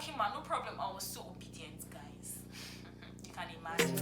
okay ma, no problem. I was so obedient, guys. You can imagine.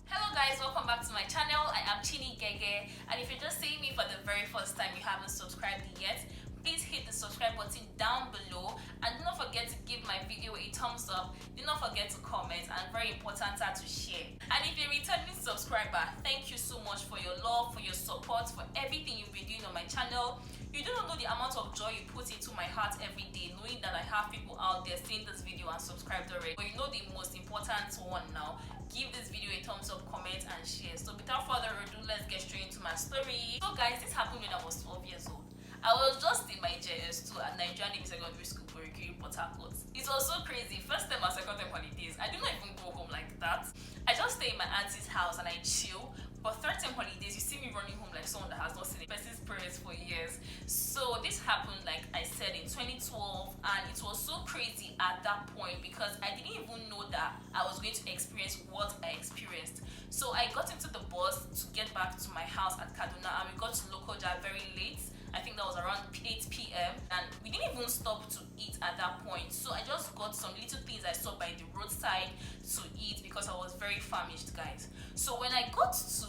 Hello guys, welcome back to my channel. I am Chinny Gege, and if you're just seeing me for the very first time, you haven't subscribed yet, please hit the subscribe button down below, and do not forget to give my video a thumbs up. Do not forget to comment, and very important to share. And if you're a returning subscriber, thank you so much for your love, for your support, for everything you've been doing on my channel. You do not know the amount of joy you put into my heart every day, knowing that I have people out there seeing this video and subscribed already. But you know the most important one now, give this video a thumbs up, comment and share. So without further ado, let's get straight into my story. So guys, this happened when I was 12 years old. I was just in my JS2 at Nigerian Secondary School for Port Harcourt. It was so crazy. First time and second time holidays, I did not even go home like that. I just stay in my auntie's house and I chill. But third time holidays, you see me running home like someone that has not seen a person's parents for years. So this happened, like I said, in 2012, and it was so crazy at that point because I didn't even know that I was going to experience what I experienced. So I got into the bus to get back to my house at Kaduna, and we got to Lokoja very late. I think that was around 8 p.m. and we didn't even stop to eat at that point. So I just got some little things I saw by the roadside to eat because I was very famished, guys. So when I got to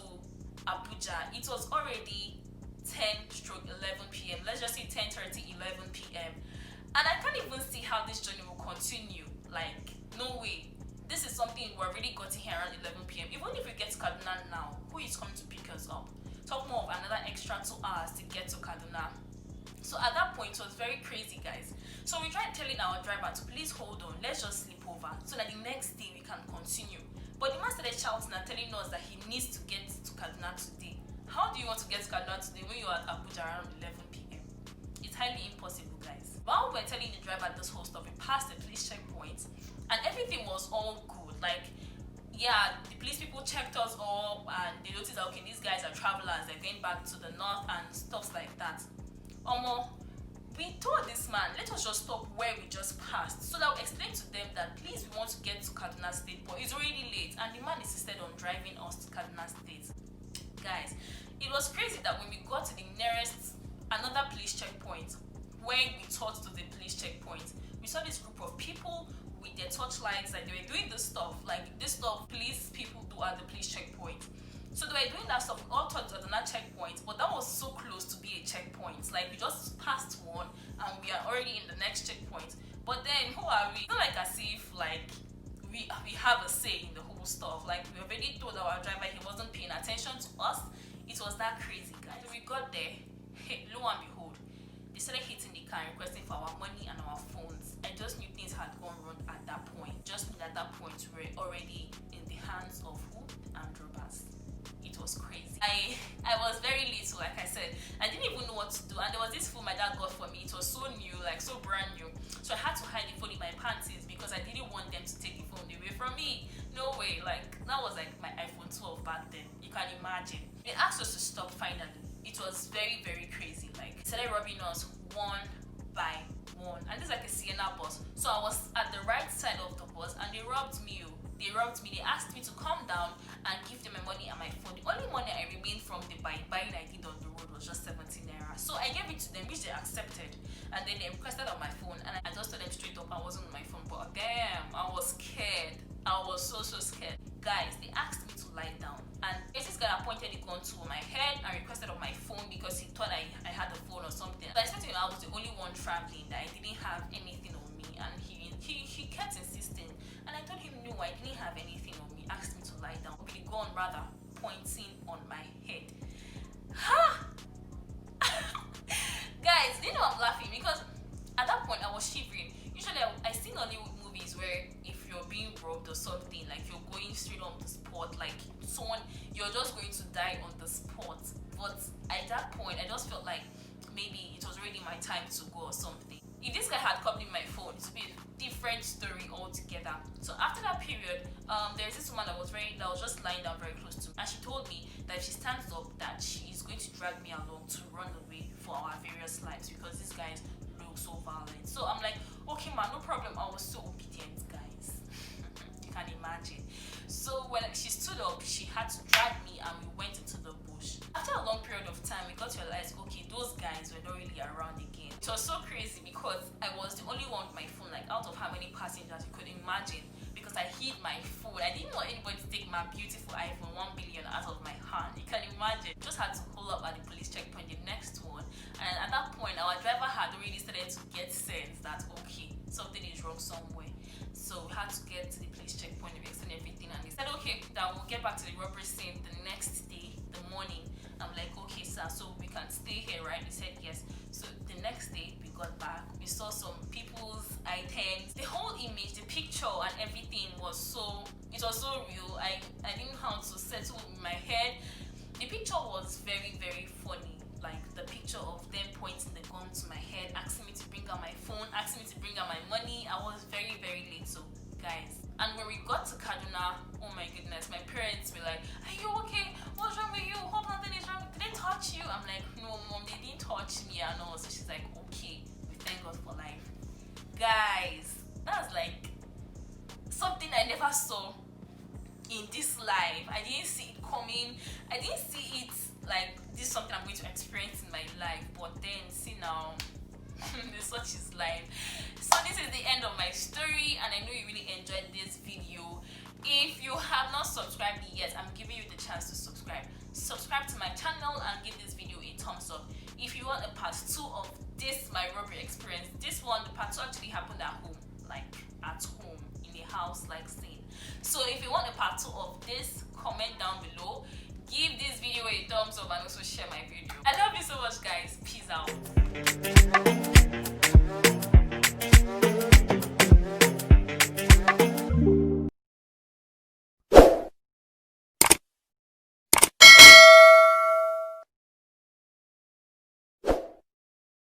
Abuja, it was already 10-11 p.m. Let's just say 10:30, 11 p.m. And I can't even see how this journey will continue. Like, no way. This is something we're already getting here around 11 p.m. Even if we get to Kaduna now, who is coming to pick us up? Talk more of another extra 2 hours to get to Kaduna. So at that point, it was very crazy, guys. So we tried telling our driver to please hold on, let's just sleep over so that the next day we can continue. But the man started shouting and telling us that he needs to get to Kaduna today. How do you want to get to Kaduna today when you're at Abuja around 11 p.m? It's highly impossible, guys. While we were telling the driver this whole stuff, we passed the police checkpoint and everything was all good. Like, yeah, the police people checked us up and they noticed that, okay, these guys are travelers, they're going back to the north and stuff like that. We told this man, let us just stop where we just passed so that we explain to them that please, we want to get to Kaduna State, but it's already late, and the man insisted on driving us to Kaduna State. Guys, it was crazy that when we got to the nearest another police checkpoint, when we thought to the police checkpoint, we saw this group of people with their torchlights, like they were doing this stuff police people do at the police checkpoint. So they were doing that stuff. We all thought it was another checkpoint, but that was so close to be a checkpoint. Like, we just passed one and we are already in the next checkpoint. But then, who are we? It's not like as if like we have a say in the whole stuff. Like, we already told our driver he wasn't paying attention to us. It was that crazy, guys. So we got there, hey, lo and behold, they started hitting the car and requesting for our money and our phones. I just knew things had gone wrong at that point. Just knew at that point we were already in the hands of who? And robbers. It was crazy. I was very little, like I said. I didn't even know what to do. And there was this phone my dad got for me. It was so new, like so brand new. So I had to hide the phone in my panties because I didn't want them to take the phone away from me. No way. Like, that was like my iPhone 12 back then. You can imagine. They asked us to stop finally. It was very, very crazy. Like, they started robbing us one by one. And this is like a Sienna bus. So I was at the right side of the bus and they robbed me. They asked me to come down and give them my money and my phone. The only money I remained from the buying I did on the road was just 17 naira. So I gave it to them, which they accepted. And then they requested on my phone, and I just told them straight up I wasn't on my phone. But damn, I was scared. I was so scared. Guys, they asked me to lie down. And this guy pointed a gun to my head and requested on my phone because he thought I had a phone or something. So I said to him I was the only one traveling, that I didn't have anything on me. And he kept insisting. And I told him no, I didn't have anything on me. Asked me to lie down with the gun rather pointing on my head. Ha! Guys, you know I'm laughing because at that point I was shivering. Usually I see Hollywood movies where if you're being robbed or something, like you're going straight on the spot, like someone, you're just going to die on the spot. But at that point I just felt like maybe it was already my time to go or something. If this guy had copied my phone, it would be a different story altogether. So after that period, there's this woman that was just lying down very close to me, and she told me that if she stands up, that she is going to drag me along to run away for our various lives because these guys look so violent. So I'm like, okay, man, no problem. I was so obedient, guys. You can imagine. So when she stood up, she had to drag me, and we went into the bush. After a long period of time, we got was so crazy because I was the only one with my phone, like out of how many passengers you could imagine, because I hid my phone. I didn't want anybody to take my beautiful iPhone 1 billion out of my hand. You can imagine. Just had to pull up at the police checkpoint, the next one, and at that point our driver had already started to get sense that okay, something is wrong somewhere. So we had to get to the police checkpoint, we explained everything, and they said okay, that we'll get back to the robbery scene the next day, the morning. I'm like, okay sir, so we can stay here, right? He said yes. So the next day we got back, we saw some people's items, the whole image, the picture and everything was so real. I didn't know how to settle in my head. The picture was very, very funny, like the picture of them pointing the gun to my head, asking me to bring out my phone, asking me to bring out my money. I was very, very late, so guys. And when we got to Kaduna, oh my goodness, my parents were like, are you okay? What's wrong with you? Hope nothing is wrong. Did they touch you? I'm like, no mom, they didn't touch me and all. So she's like, okay, we thank God for life. Guys, that's like something I never saw in this life. I didn't see it coming. I didn't see it like this is something I'm going to experience in my life. But then see now, such is life. So this is the end of my story, and I know you really enjoyed this video. If you have not subscribed yet, I'm giving you the chance to subscribe. Subscribe to my channel and give this video a thumbs up. If you want a part 2 of this my robbery experience, this one, the part 2 actually happened at home, like at home in a house like scene. So if you want a part 2 of this, comment down below, give this video a thumbs up, and also share my video. I love you so much guys. Peace out.